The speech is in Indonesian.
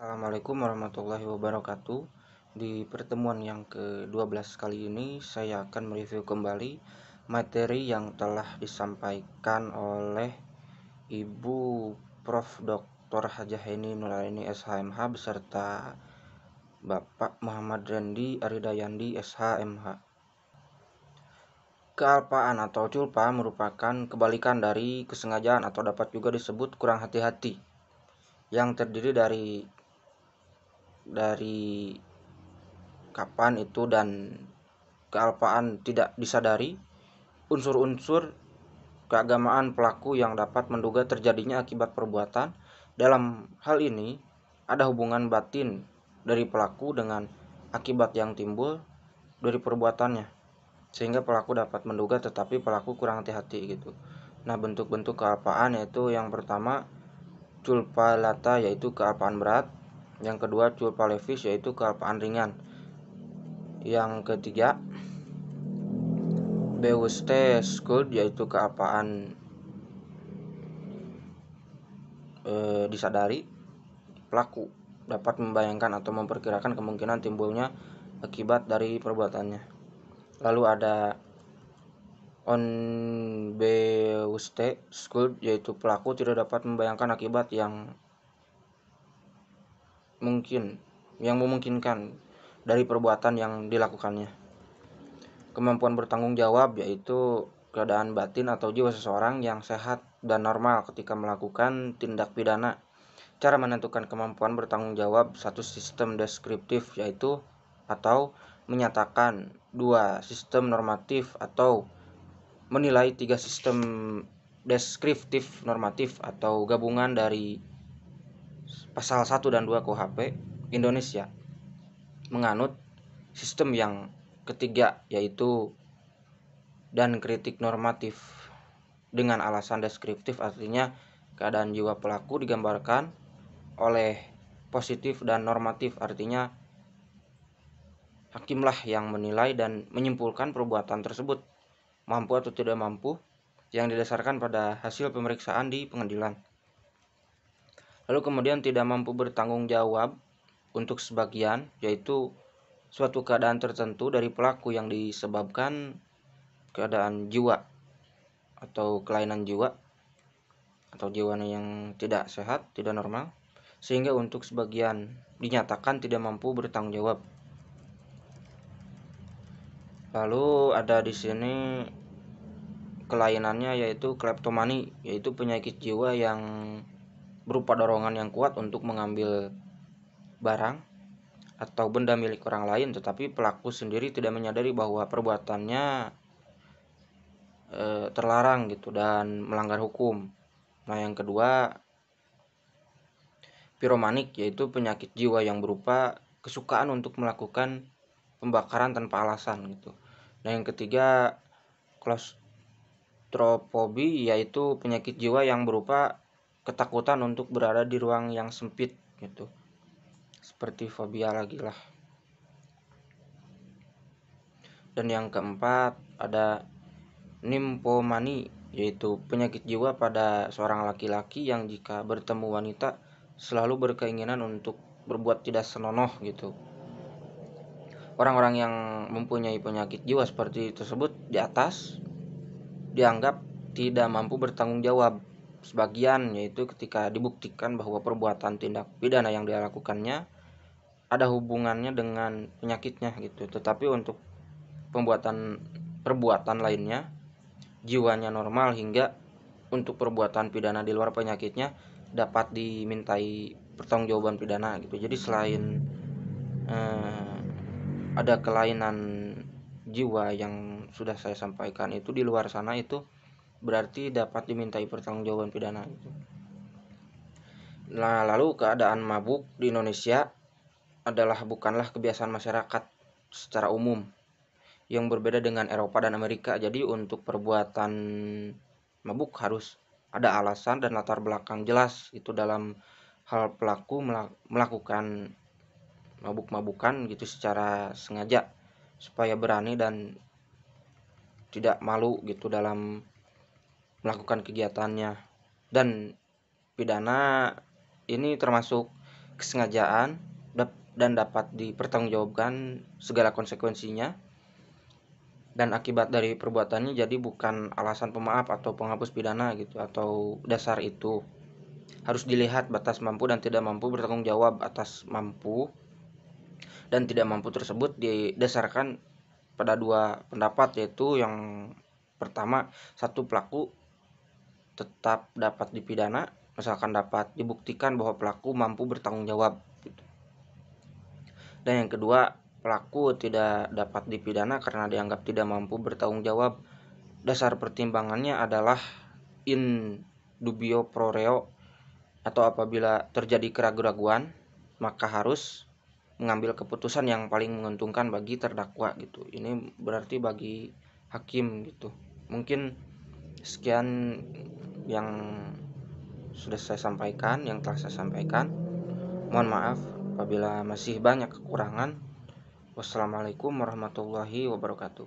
Assalamualaikum warahmatullahi wabarakatuh. Di pertemuan yang ke-12 kali ini saya akan mereview kembali materi yang telah disampaikan oleh Ibu Prof. Dr. Hajah Heni Nuraini SHMH beserta Bapak Muhammad Randi Aridayandi SHMH. Kealpaan atau culpa merupakan kebalikan dari kesengajaan atau dapat juga disebut kurang hati-hati, yang terdiri dari kapan itu dan kealpaan tidak disadari, unsur-unsur keagamaan pelaku yang dapat menduga terjadinya akibat perbuatan. Dalam hal ini ada hubungan batin dari pelaku dengan akibat yang timbul dari perbuatannya, sehingga pelaku dapat menduga tetapi pelaku kurang hati-hati gitu. Nah, bentuk-bentuk kealpaan yaitu yang pertama culpa lata yaitu kealpaan berat, yang kedua culpa levis yaitu kealpaan ringan, yang ketiga Bewusste Schuld yaitu kealpaan disadari. Pelaku dapat membayangkan atau memperkirakan kemungkinan timbulnya akibat dari perbuatannya. Lalu ada Unbewusste Schuld yaitu pelaku tidak dapat membayangkan akibat yang memungkinkan dari perbuatan yang dilakukannya. Kemampuan bertanggung jawab yaitu keadaan batin atau jiwa seseorang yang sehat dan normal ketika melakukan tindak pidana. Cara menentukan kemampuan bertanggung jawab satu sistem deskriptif yaitu atau menyatakan dua sistem normatif atau menilai tiga sistem deskriptif normatif atau gabungan dari pasal 1 dan 2 KUHP Indonesia menganut sistem yang ketiga yaitu dan kritik normatif dengan alasan deskriptif, artinya keadaan jiwa pelaku digambarkan oleh positif, dan normatif artinya hakimlah yang menilai dan menyimpulkan perbuatan tersebut mampu atau tidak mampu yang didasarkan pada hasil pemeriksaan di pengadilan. Lalu kemudian tidak mampu bertanggung jawab untuk sebagian yaitu suatu keadaan tertentu dari pelaku yang disebabkan keadaan jiwa atau kelainan jiwa atau jiwanya yang tidak sehat, tidak normal, sehingga untuk sebagian dinyatakan tidak mampu bertanggung jawab. Lalu ada di sini kelainannya yaitu kleptomani, yaitu penyakit jiwa yang berupa dorongan yang kuat untuk mengambil barang atau benda milik orang lain, tetapi pelaku sendiri tidak menyadari bahwa perbuatannya terlarang gitu dan melanggar hukum. Nah, yang kedua piromanik, yaitu penyakit jiwa yang berupa kesukaan untuk melakukan pembakaran tanpa alasan gitu. Nah, yang ketiga klaustrofobi, yaitu penyakit jiwa yang berupa ketakutan untuk berada di ruang yang sempit gitu, seperti fobia lagi lah. Dan yang keempat ada nymphomani, yaitu penyakit jiwa pada seorang laki-laki yang jika bertemu wanita selalu berkeinginan untuk berbuat tidak senonoh gitu. Orang-orang yang mempunyai penyakit jiwa seperti tersebut di atas dianggap tidak mampu bertanggung jawab sebagian, yaitu ketika dibuktikan bahwa perbuatan tindak pidana yang dia lakukannya ada hubungannya dengan penyakitnya gitu. Tetapi untuk perbuatan lainnya jiwanya normal, hingga untuk perbuatan pidana di luar penyakitnya dapat dimintai pertanggungjawaban pidana gitu. Jadi selain ada kelainan jiwa yang sudah saya sampaikan itu di luar sana, itu berarti dapat dimintai pertanggungjawaban pidana gitu. Nah, lalu keadaan mabuk di Indonesia bukanlah kebiasaan masyarakat secara umum yang berbeda dengan Eropa dan Amerika. Jadi untuk perbuatan mabuk harus ada alasan dan latar belakang jelas itu dalam hal pelaku melakukan mabuk-mabukan gitu secara sengaja supaya berani dan tidak malu gitu dalam melakukan kegiatannya. Dan pidana ini termasuk kesengajaan dan dapat dipertanggungjawabkan segala konsekuensinya dan akibat dari perbuatannya, jadi bukan alasan pemaaf atau penghapus pidana gitu atau dasar itu. Harus dilihat batas mampu dan tidak mampu bertanggung jawab atas mampu dan tidak mampu tersebut didasarkan pada dua pendapat, yaitu yang pertama, satu, pelaku tetap dapat dipidana misalkan dapat dibuktikan bahwa pelaku mampu bertanggung jawab gitu. Dan yang kedua, pelaku tidak dapat dipidana karena dianggap tidak mampu bertanggung jawab. Dasar pertimbangannya adalah in dubio pro reo, atau apabila terjadi keraguan maka harus mengambil keputusan yang paling menguntungkan bagi terdakwa gitu. Ini berarti bagi hakim gitu. Mungkin sekian yang sudah saya sampaikan, yang telah saya sampaikan. Mohon maaf apabila masih banyak kekurangan. Wassalamualaikum warahmatullahi wabarakatuh.